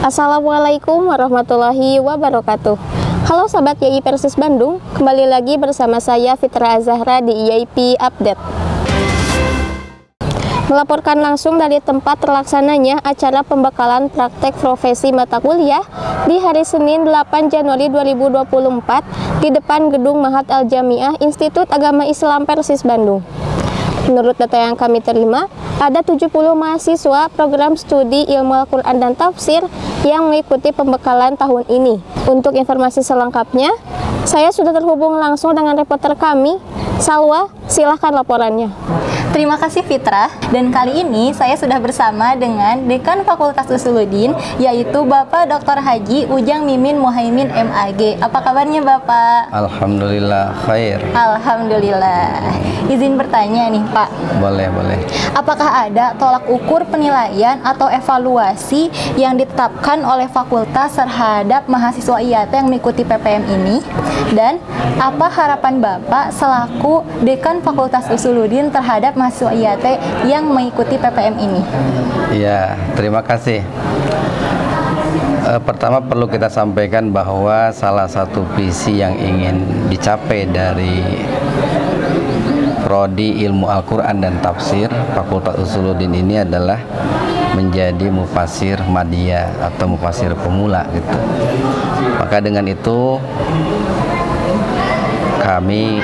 Assalamualaikum warahmatullahi wabarakatuh. Halo sahabat YI Persis Bandung, kembali lagi bersama saya Fitra Azahra di YIP Update. Melaporkan langsung dari tempat terlaksananya acara pembekalan praktek profesi mata kuliah di hari Senin 8 Januari 2024 di depan Gedung Mahat Al-Jamiah Institut Agama Islam Persis Bandung. Menurut data yang kami terima, ada 70 mahasiswa program studi Ilmu Al-Quran dan Tafsir yang mengikuti pembekalan tahun ini. Untuk informasi selengkapnya, saya sudah terhubung langsung dengan reporter kami, Salwa. Silahkan laporannya. Terima kasih Fitra, dan kali ini saya sudah bersama dengan Dekan Fakultas Usuluddin, yaitu Bapak Dr. Haji Ujang Mimin Muhaimin MAG. Apa kabarnya Bapak? Alhamdulillah khair. Alhamdulillah. Izin bertanya nih Pak. Boleh. Apakah ada tolak ukur penilaian atau evaluasi yang ditetapkan oleh fakultas terhadap mahasiswa IAT yang mengikuti PPM ini? Dan apa harapan Bapak selaku Dekan Fakultas Usuluddin terhadap mahasiswa IAT yang mengikuti PPM ini? Ya, terima kasih. Pertama perlu kita sampaikan bahwa salah satu visi yang ingin dicapai dari Prodi Ilmu Al-Quran dan Tafsir Fakultas Usuluddin ini adalah menjadi mufasir madiyah atau mufasir pemula gitu. Maka dengan itu kami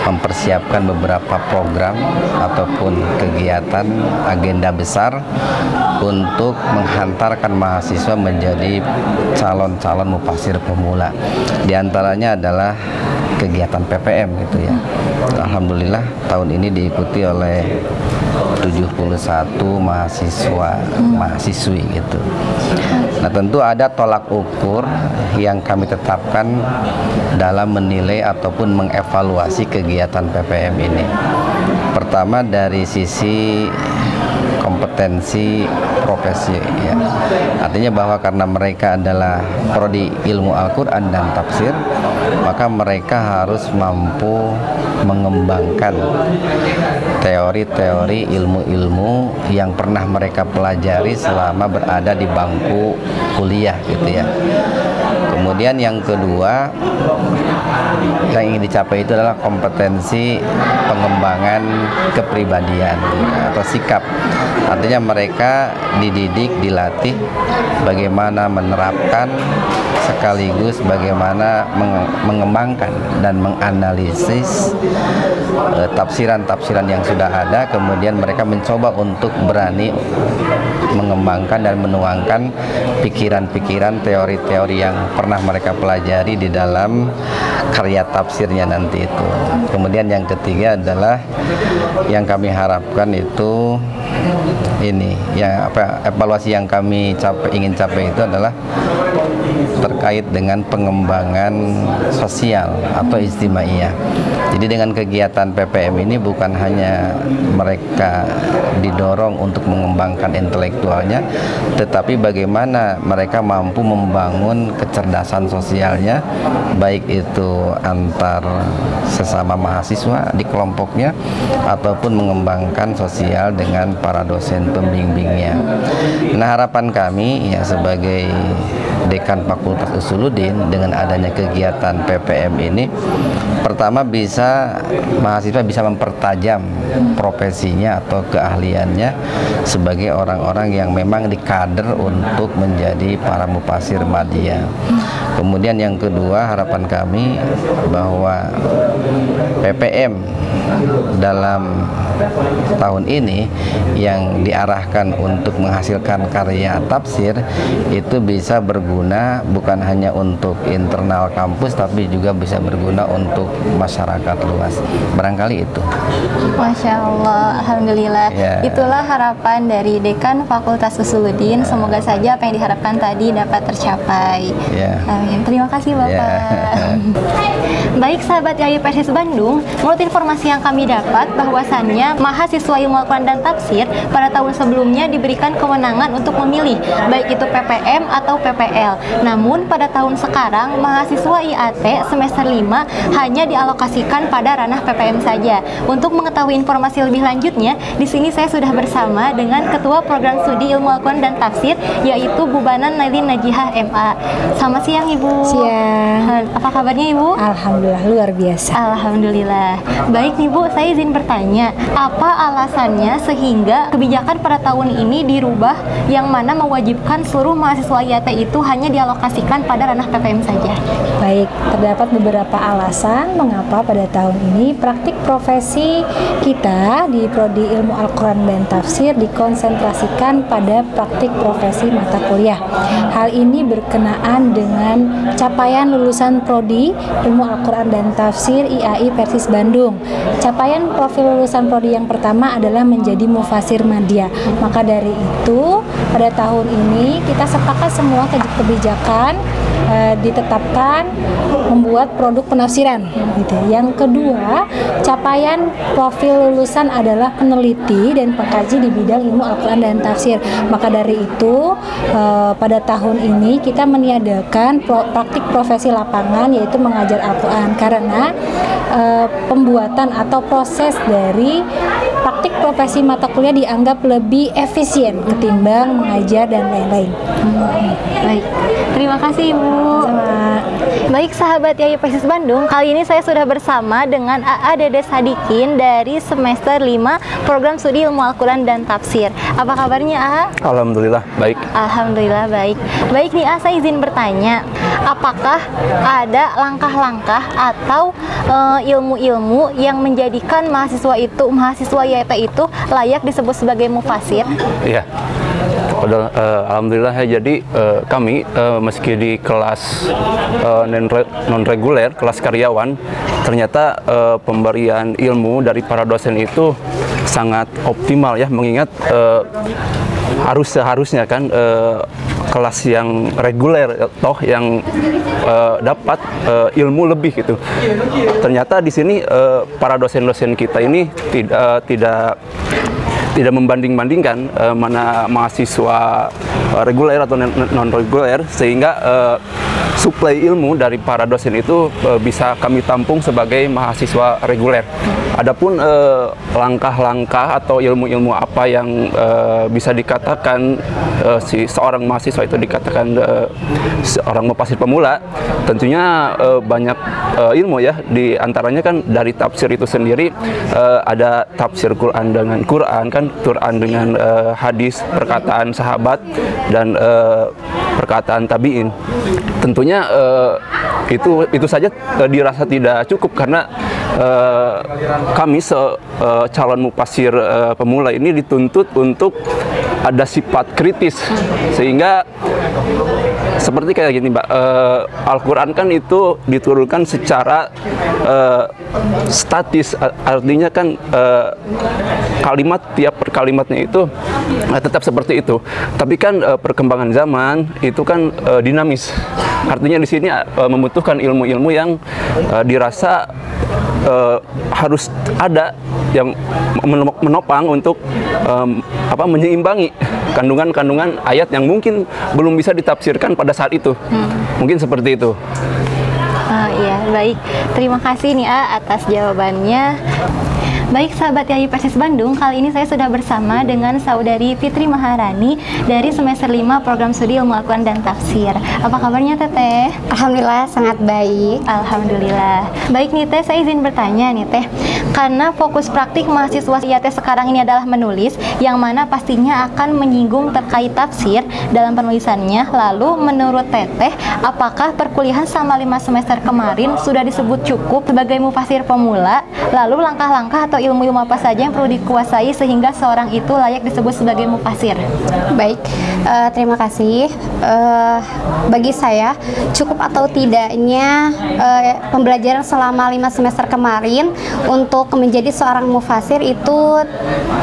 mempersiapkan beberapa program ataupun kegiatan agenda besar untuk menghantarkan mahasiswa menjadi calon-calon mufasir pemula. Di antaranya adalah kegiatan PPM gitu ya. Alhamdulillah tahun ini diikuti oleh 71 mahasiswi gitu. Nah, tentu ada tolak ukur yang kami tetapkan dalam menilai ataupun mengevaluasi kegiatan PPM ini. Pertama dari sisi kompetensi profesi ya. Artinya bahwa karena mereka adalah prodi ilmu Al-Quran dan tafsir, maka mereka harus mampu mengembangkan teori-teori ilmu-ilmu yang pernah mereka pelajari selama berada di bangku kuliah gitu ya. Kemudian yang kedua yang ingin dicapai itu adalah kompetensi pengembangan kepribadian atau sikap. Artinya mereka dididik, dilatih bagaimana menerapkan sekaligus bagaimana mengembangkan dan menganalisis tafsiran-tafsiran yang sudah ada. Kemudian mereka mencoba untuk berani mengembangkan dan menuangkan pikiran-pikiran, teori-teori yang pernah mereka pelajari di dalam karya tafsirnya nanti itu. Kemudian yang ketiga adalah yang kami harapkan itu ini ya, evaluasi yang kami ingin capai itu adalah terkait dengan pengembangan sosial atau istimaiyah. Jadi dengan kegiatan PPM ini bukan hanya mereka didorong untuk mengembangkan intelektualnya, tetapi bagaimana mereka mampu membangun kecerdasan sosialnya, baik itu antar sesama mahasiswa di kelompoknya ataupun mengembangkan sosial dengan para dosen pembimbingnya. Nah, harapan kami ya sebagai Dekan Fakultas Usuluddin dengan adanya kegiatan PPM ini, pertama mahasiswa bisa mempertajam profesinya atau keahliannya sebagai orang-orang yang memang dikader untuk menjadi para mufasir madiyah. Kemudian yang kedua, harapan kami bahwa PPM dalam tahun ini yang diarahkan untuk menghasilkan karya tafsir itu bisa berguna bukan hanya untuk internal kampus tapi juga bisa berguna untuk masyarakat luas. Barangkali itu. Masya Allah, Alhamdulillah ya. Itulah harapan dari Dekan Fakultas Usuluddin. Semoga saja apa yang diharapkan tadi dapat tercapai ya. Amin. Terima kasih Bapak ya. Baik sahabat YI Persis Bandung, menurut informasi yang kami dapat bahwasannya mahasiswa Ilmu Al-Quran dan Tafsir pada tahun sebelumnya diberikan kewenangan untuk memilih baik itu PPM atau PPL. Namun pada tahun sekarang mahasiswa IAT semester 5 hanya dialokasikan pada ranah PPM saja. Untuk mengetahui informasi informasi lebih lanjutnya, di sini saya sudah bersama dengan Ketua Program Studi Ilmu Al-Quran dan Tafsir, yaitu Bu Banan Nailin Najihah MA. Selamat siang Ibu. Siang. Apa kabarnya Ibu? Alhamdulillah luar biasa. Alhamdulillah. Baik nih Bu, saya izin bertanya, apa alasannya sehingga kebijakan pada tahun ini dirubah yang mana mewajibkan seluruh mahasiswa IAT itu hanya dialokasikan pada ranah PPM saja? Baik, terdapat beberapa alasan mengapa pada tahun ini praktik profesi kita di Prodi Ilmu Al-Quran dan Tafsir dikonsentrasikan pada praktik profesi mata kuliah. Hal ini berkenaan dengan capaian lulusan Prodi Ilmu Al-Quran dan Tafsir IAI Persis Bandung. Capaian profil lulusan Prodi yang pertama adalah menjadi mufasir madya. Maka dari itu, pada tahun ini kita sepakat semua kebijakan ditetapkan membuat produk penafsiran gitu. Yang kedua, capaian profil lulusan adalah peneliti dan pengkaji di bidang ilmu Al-Quran dan tafsir. Maka dari itu pada tahun ini kita meniadakan praktik profesi lapangan, yaitu mengajar Al-Quran, karena pembuatan atau proses dari praktik profesi mata kuliah dianggap lebih efisien ketimbang mengajar dan lain-lain. Baik, terima kasih Ibu. Sama. Baik sahabat IAI Persis Bandung, kali ini saya sudah bersama dengan AA Dede Sadikin dari semester 5 Program Studi Ilmu Al-Quran dan Tafsir. Apa kabarnya AA? Alhamdulillah baik. Alhamdulillah baik. Baik nih AA, saya izin bertanya, apakah ada langkah-langkah atau ilmu-ilmu yang menjadikan mahasiswa IAT itu layak disebut sebagai mufasir? Iya. Alhamdulillah ya, jadi kami meski di kelas non reguler, kelas karyawan, ternyata pemberian ilmu dari para dosen itu sangat optimal ya, mengingat seharusnya kan kelas yang reguler toh yang dapat ilmu lebih gitu. Ternyata di sini para dosen-dosen kita ini tidak membanding-bandingkan mana mahasiswa reguler atau non-reguler, sehingga suplai ilmu dari para dosen itu bisa kami tampung sebagai mahasiswa reguler. Adapun langkah-langkah atau ilmu-ilmu apa yang bisa dikatakan seorang mahasiswa itu dikatakan seorang mufasir pemula, tentunya banyak ilmu ya. Di antaranya kan dari tafsir itu sendiri, ada tafsir Quran dengan Quran kan, Quran dengan hadis, perkataan sahabat dan perkataan tabi'in. Tentunya itu saja dirasa tidak cukup, karena kami calon mufasir pemula ini dituntut untuk ada sifat kritis, sehingga seperti kayak gini Mbak, Al-Quran kan itu diturunkan secara statis, artinya kan kalimat, tiap per kalimatnya itu tetap seperti itu. Tapi kan perkembangan zaman itu kan dinamis, artinya di sini membutuhkan ilmu-ilmu yang dirasa harus ada yang menopang untuk menyeimbangi kandungan-kandungan ayat yang mungkin belum bisa ditafsirkan pada saat itu. Mungkin seperti itu. Iya, baik. Terima kasih nih atas jawabannya. Baik sahabat IAI Persis Bandung, kali ini saya sudah bersama dengan Saudari Fitri Maharani dari semester 5 Program Studi Ilmu Al-Quran dan Tafsir. Apa kabarnya Teteh? Alhamdulillah sangat baik. Alhamdulillah. Baik nih Teh, saya izin bertanya nih Teh. Karena fokus praktik mahasiswa IAT sekarang ini adalah menulis, yang mana pastinya akan menyinggung terkait tafsir dalam penulisannya. Lalu menurut Teteh, apakah perkuliahan selama 5 semester kemarin sudah disebut cukup sebagai mufasir pemula? Lalu langkah-langkah atau ilmu-ilmu apa saja yang perlu dikuasai sehingga seorang itu layak disebut sebagai mufasir? Baik, terima kasih. Bagi saya, cukup atau tidaknya pembelajaran selama 5 semester kemarin untuk menjadi seorang mufasir itu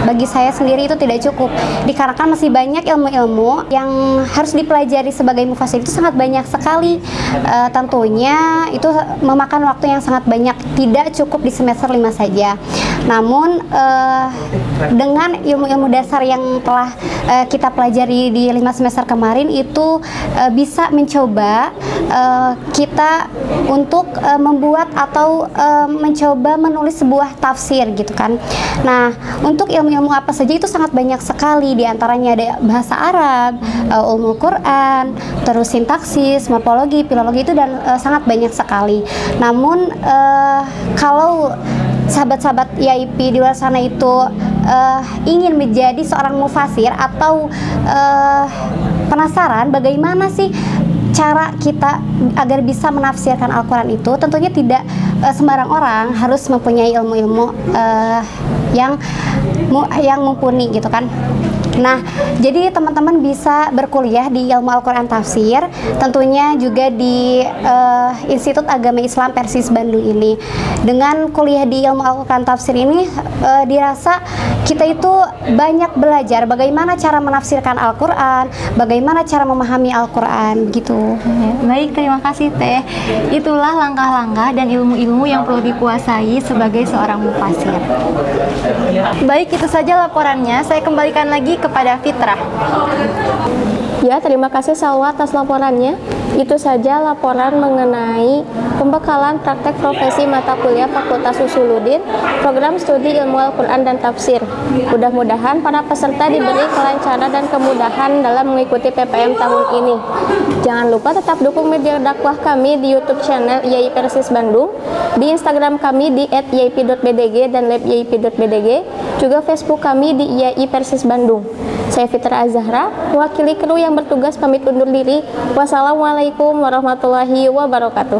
bagi saya sendiri itu tidak cukup. Dikarenakan masih banyak ilmu-ilmu yang harus dipelajari sebagai mufasir, itu sangat banyak sekali. Tentunya itu memakan waktu yang sangat banyak, tidak cukup di semester 5 saja. Namun dengan ilmu-ilmu dasar yang telah kita pelajari di 5 semester kemarin itu bisa mencoba kita untuk membuat atau mencoba menulis sebuah tafsir gitu kan. Nah, untuk ilmu-ilmu apa saja itu sangat banyak sekali, diantaranya ada bahasa Arab, ulumul Quran, terus sintaksis, morfologi, filologi itu dan sangat banyak sekali. Namun kalau sahabat-sahabat YIP di luar sana itu ingin menjadi seorang mufasir atau penasaran bagaimana sih cara kita agar bisa menafsirkan Al-Quran itu, tentunya tidak sembarang orang harus mempunyai ilmu-ilmu yang mumpuni gitu kan. Nah, jadi teman-teman bisa berkuliah di ilmu Al-Quran Tafsir, tentunya juga di Institut Agama Islam Persis Bandung ini. Dengan kuliah di ilmu Al-Quran Tafsir ini, dirasa kita itu banyak belajar bagaimana cara menafsirkan Al-Quran, bagaimana cara memahami Al-Quran gitu. Baik, terima kasih Teh. Itulah langkah-langkah dan ilmu-ilmu yang perlu dikuasai sebagai seorang mufasir. Baik, itu saja laporannya. Saya kembalikan lagi kepada Fitrah. Ya, terima kasih Salwa atas laporannya. Itu saja laporan mengenai pembekalan praktek profesi mata kuliah Fakultas Usuluddin, program studi ilmu Al-Quran dan Tafsir. Mudah-mudahan para peserta diberi kelancaran dan kemudahan dalam mengikuti PPM tahun ini. Jangan lupa tetap dukung media dakwah kami di YouTube channel YIP Persis Bandung, di Instagram kami di @yip.bdg dan labyip.bdg, juga Facebook kami di YIP Persis Bandung. Saya Fitra Azahra, mewakili kru yang bertugas pamit undur diri. Wassalamualaikum warahmatullahi wabarakatuh.